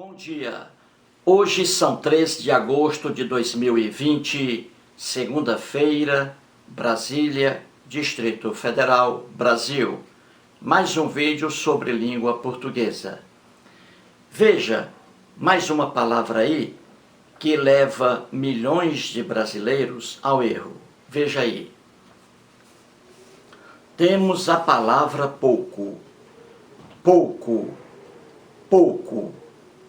Bom dia, hoje são 3 de agosto de 2020, segunda-feira, Brasília, Distrito Federal, Brasil. Mais um vídeo sobre língua portuguesa. Veja, mais uma palavra aí que leva milhões de brasileiros ao erro. Veja aí. Temos a palavra pouco. Pouco, pouco.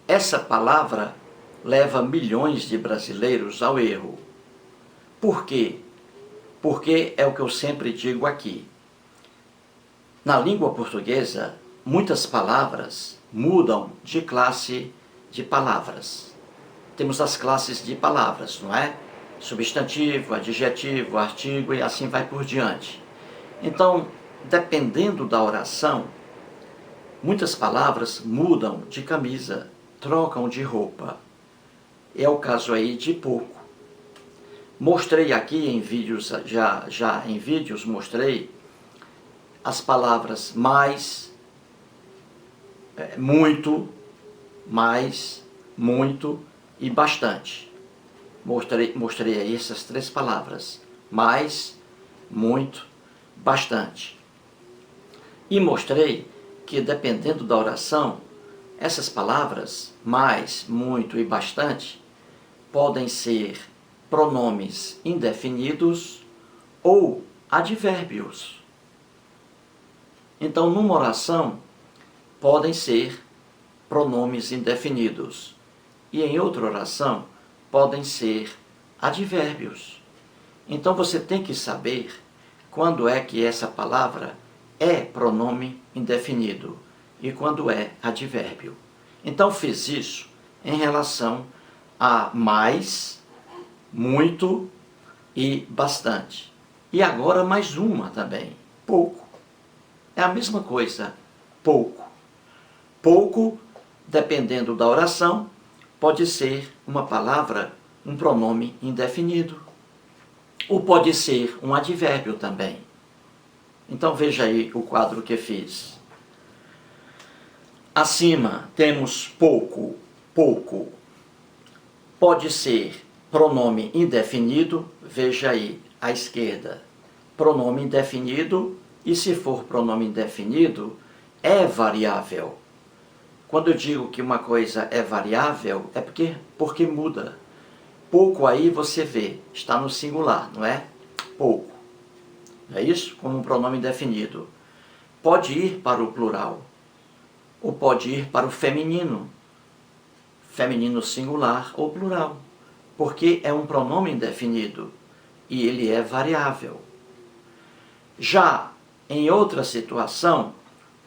Essa palavra leva milhões de brasileiros ao erro. Por quê? Porque é o que eu sempre digo aqui. Na língua portuguesa, muitas palavras mudam de classe de palavras. Temos as classes de palavras, não é? Substantivo, adjetivo, artigo e assim vai por diante. Então, dependendo da oração, muitas palavras mudam de camisa, trocam de roupa. É o caso aí de pouco. Mostrei aqui em vídeos, já em vídeos mostrei as palavras mais, muito, mais, muito e bastante. Mostrei aí essas 3 palavras, mais, muito, bastante. E mostrei que dependendo da oração, essas palavras, mais, muito e bastante, podem ser pronomes indefinidos ou advérbios. Então, numa oração, podem ser pronomes indefinidos. E em outra oração, podem ser advérbios. Então, você tem que saber quando é que essa palavra é pronome indefinido e quando é advérbio. Então, fiz isso em relação a mais, muito e bastante. E agora mais uma também, pouco. É a mesma coisa, pouco. Pouco, dependendo da oração, pode ser uma palavra, um pronome indefinido. Ou pode ser um advérbio também. Então veja aí o quadro que fiz. Acima temos pouco, pouco. Pode ser pronome indefinido, veja aí à esquerda. Pronome indefinido, e se for pronome indefinido, é variável. Quando eu digo que uma coisa é variável, é porque muda. Pouco aí você vê, está no singular, não é? Pouco. É isso? Como um pronome indefinido. Pode ir para o plural, ou pode ir para o feminino. Feminino singular ou plural. Porque é um pronome indefinido e ele é variável. Já em outra situação,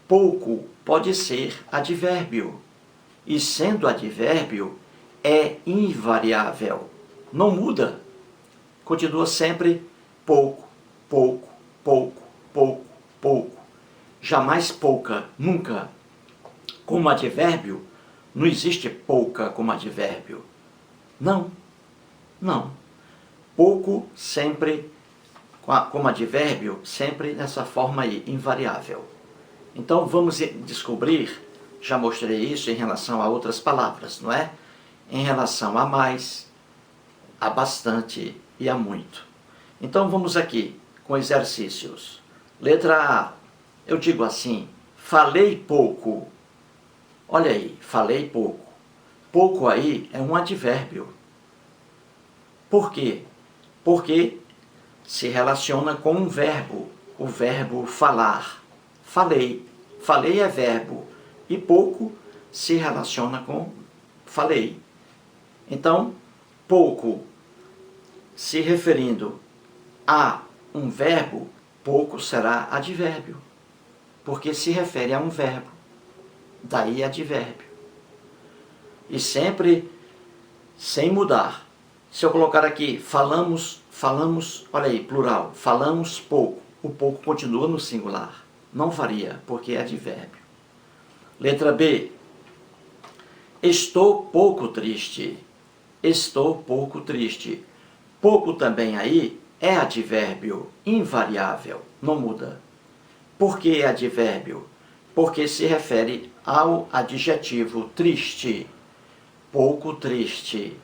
pouco pode ser advérbio. E sendo advérbio, é invariável. Não muda. Continua sempre pouco, pouco, pouco, pouco, pouco. Jamais pouca, nunca. Como advérbio, não existe pouca como advérbio. Não, não. Pouco sempre, como advérbio, sempre nessa forma aí, invariável. Então vamos descobrir, já mostrei isso em relação a outras palavras, não é? Em relação a mais, a bastante e a muito. Então vamos aqui com exercícios. Letra A, eu digo assim, falei pouco. Olha aí, falei pouco. Pouco aí é um advérbio. Por quê? Porque se relaciona com um verbo, o verbo falar. Falei. Falei é verbo. E pouco se relaciona com falei. Então, pouco, se referindo a um verbo, pouco será advérbio. Porque se refere a um verbo. Daí advérbio. E sempre sem mudar. Se eu colocar aqui, falamos, olha aí, plural, falamos pouco. O pouco continua no singular. Não varia, porque é advérbio. Letra B. Estou pouco triste. Estou pouco triste. Pouco também aí é advérbio invariável, não muda. Por que é advérbio? Porque se refere ao adjetivo triste. pouco triste.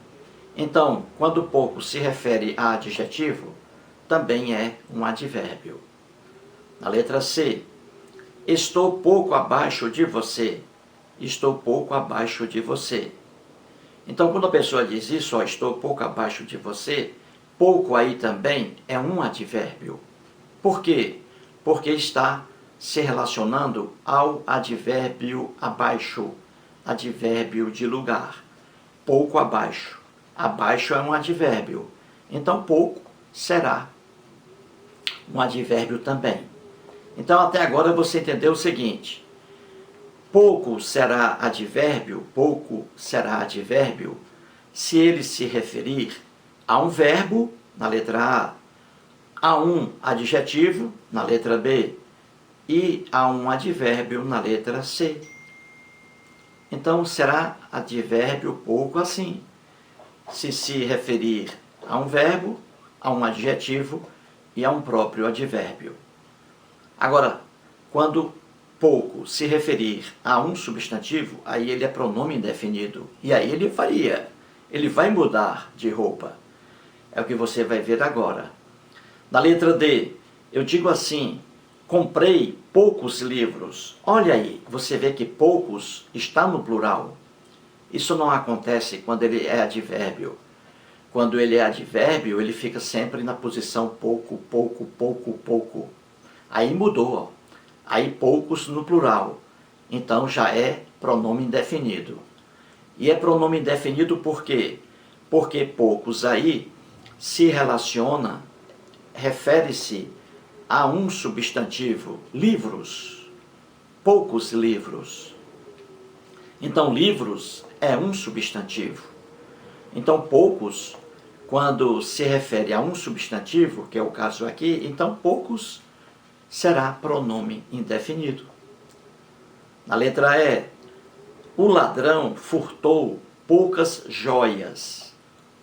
Então, quando pouco se refere a adjetivo, também é um advérbio. Na letra C, estou pouco abaixo de você. Estou pouco abaixo de você. Então, quando a pessoa diz isso, ó, estou pouco abaixo de você, pouco aí também é um advérbio. Por quê? Porque está se relacionando ao advérbio abaixo, advérbio de lugar. Pouco abaixo. Abaixo é um advérbio. Então, pouco será um advérbio também. Então, até agora você entendeu o seguinte: pouco será advérbio se ele se referir a um verbo, na letra A um adjetivo, na letra B, e a um advérbio, na letra C. Então, será advérbio pouco assim, se referir a um verbo, a um adjetivo e a um próprio advérbio. Agora, quando pouco se referir a um substantivo, aí ele é pronome indefinido. E aí ele varia, ele vai mudar de roupa. É o que você vai ver agora. Na letra D, eu digo assim: comprei poucos livros. Olha aí, você vê que poucos está no plural. Isso não acontece quando ele é advérbio. Quando ele é advérbio, ele fica sempre na posição pouco, pouco, pouco, pouco. Aí mudou, ó. Aí poucos no plural. Então já é pronome indefinido. E é pronome indefinido por quê? Porque poucos aí se relaciona, refere-se a um substantivo, livros, poucos livros. Então, livros é um substantivo. Então, poucos, quando se refere a um substantivo, que é o caso aqui, então poucos será pronome indefinido. Na letra E, o ladrão furtou poucas joias.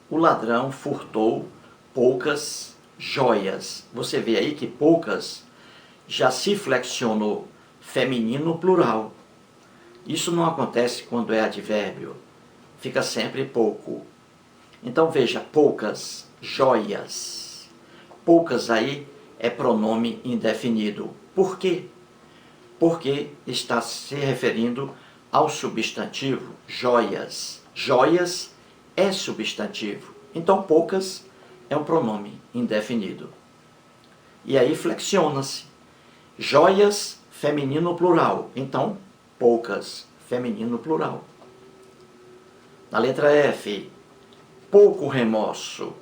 O ladrão furtou poucas joias. Você vê aí que poucas já se flexionou, feminino plural. Isso não acontece quando é advérbio, fica sempre pouco. Então veja, poucas joias. Poucas aí é pronome indefinido. Por quê? Porque está se referindo ao substantivo joias. Joias é substantivo. Então poucas é um pronome indefinido. E aí flexiona-se. Joias, feminino plural. Então, poucas, feminino plural. Na letra F, pouco remorso.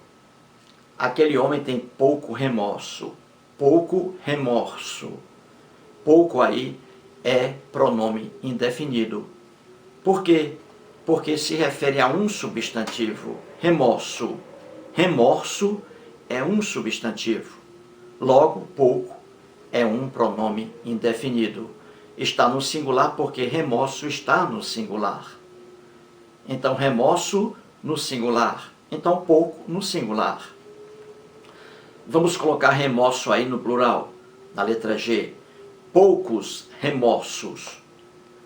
Aquele homem tem pouco remorso. Pouco remorso. Pouco aí é pronome indefinido. Por quê? Porque se refere a um substantivo, remorso. Remorso é um substantivo. Logo, pouco é um pronome indefinido. Está no singular porque remorso está no singular. Então, remorso no singular. Então, pouco no singular. Vamos colocar remorso aí no plural, na letra G. Poucos remorsos.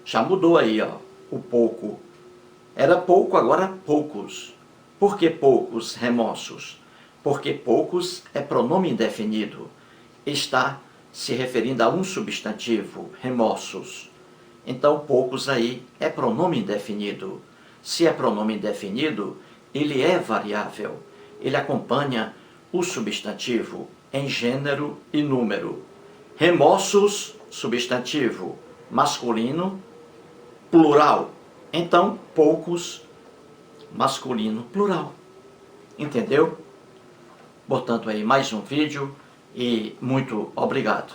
Já mudou aí, ó, o pouco. Era pouco, agora poucos. Por que poucos remorsos? Porque poucos é pronome indefinido. Está se referindo a um substantivo, remorsos. Então, poucos aí é pronome indefinido. Se é pronome indefinido, ele é variável. Ele acompanha o substantivo em gênero e número. Remorsos, substantivo, masculino, plural. Então, poucos, masculino, plural. Entendeu? Portanto, aí mais um vídeo e muito obrigado.